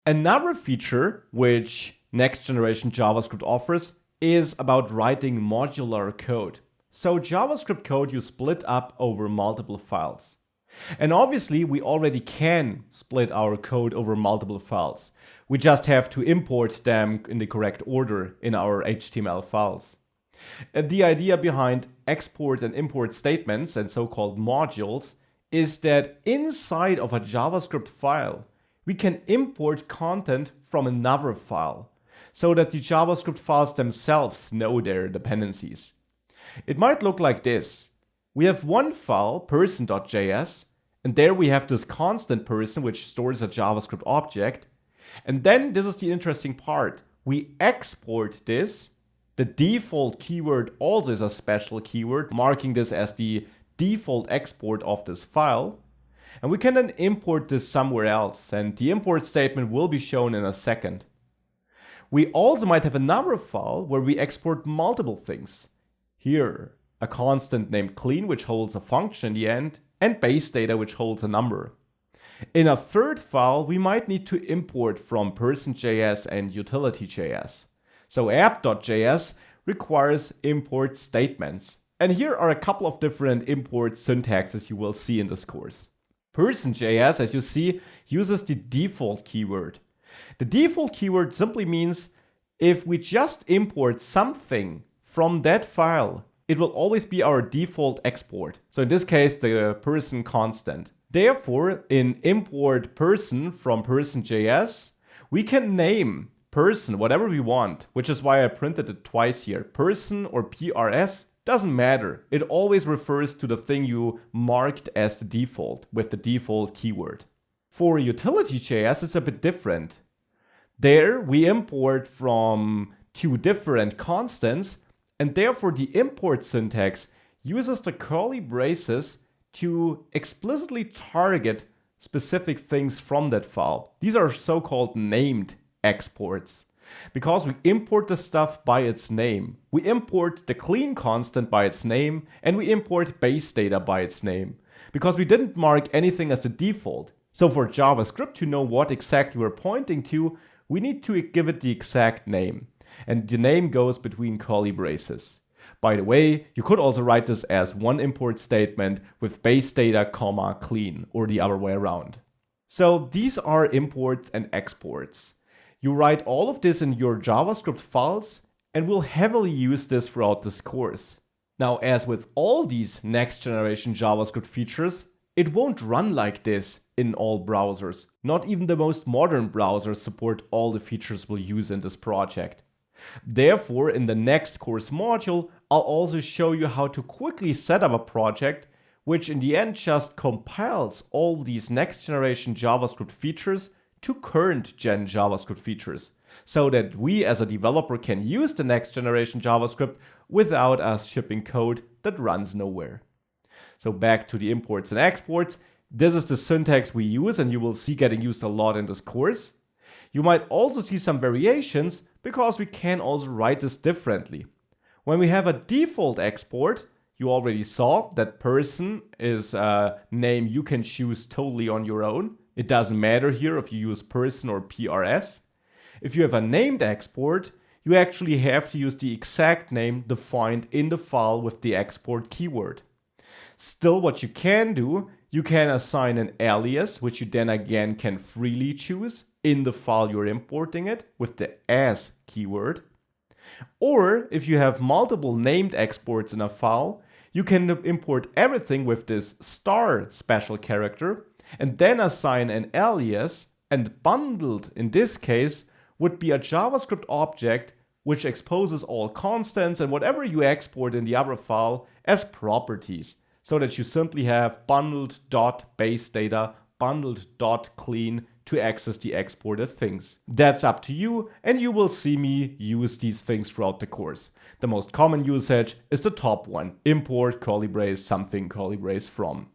Another feature which next generation JavaScript offers is about writing modular code. So JavaScript code you split up over multiple files. And obviously we already can split our code over multiple files. We just have to import them in the correct order in our HTML files. The idea behind export and import statements and so-called modules is that inside of a JavaScript file, we can import content from another file so that the JavaScript files themselves know their dependencies. It might look like this. We have one file, person.js, and there we have this constant person which stores a JavaScript object. And then this is the interesting part. We export this. The default keyword also is a special keyword, marking this as the default export of this file. And we can then import this somewhere else, and the import statement will be shown in a second. We also might have another file where we export multiple things. Here, a constant named clean, which holds a function in the end, and base data, which holds a number. In a third file, we might need to import from person.js and utility.js. So app.js requires import statements. And here are a couple of different import syntaxes you will see in this course. Person.js, as you see, uses the default keyword. The default keyword simply means if we just import something from that file, it will always be our default export. So in this case, the person constant. Therefore, in import person from person.js, we can name person whatever we want, which is why I printed it twice here. Person or PRS. Doesn't matter. It always refers to the thing you marked as the default with the default keyword. For utility.js, it's a bit different. There we import from two different constants, and therefore the import syntax uses the curly braces to explicitly target specific things from that file. These are so-called named exports. Because we import the stuff by its name. We import the clean constant by its name, and we import base data by its name. Because we didn't mark anything as the default. So for JavaScript to know what exactly we're pointing to, we need to give it the exact name. And the name goes between curly braces. By the way, you could also write this as one import statement with base data, comma, clean, or the other way around. So these are imports and exports. You write all of this in your JavaScript files, and we'll heavily use this throughout this course. Now, as with all these next generation JavaScript features, it won't run like this in all browsers. Not even the most modern browsers support all the features we'll use in this project. Therefore, in the next course module, I'll also show you how to quickly set up a project which in the end just compiles all these next generation JavaScript features to current gen JavaScript features, so that we as a developer can use the next generation JavaScript without us shipping code that runs nowhere. So back to the imports and exports, this is the syntax we use and you will see getting used a lot in this course. You might also see some variations because we can also write this differently. When we have a default export, you already saw that person is a name you can choose totally on your own. It doesn't matter here if you use person or PRS. If you have a named export, you actually have to use the exact name defined in the file with the export keyword. Still, what you can do, you can assign an alias, which you then again can freely choose in the file you're importing it with the as keyword. Or if you have multiple named exports in a file, you can import everything with this star special character and then assign an alias, and bundled in this case would be a JavaScript object which exposes all constants and whatever you export in the other file as properties, so that you simply have bundled.basedata, bundled.clean to access the exported things. That's up to you, and you will see me use these things throughout the course. The most common usage is the top one, import curly brace something curly brace from.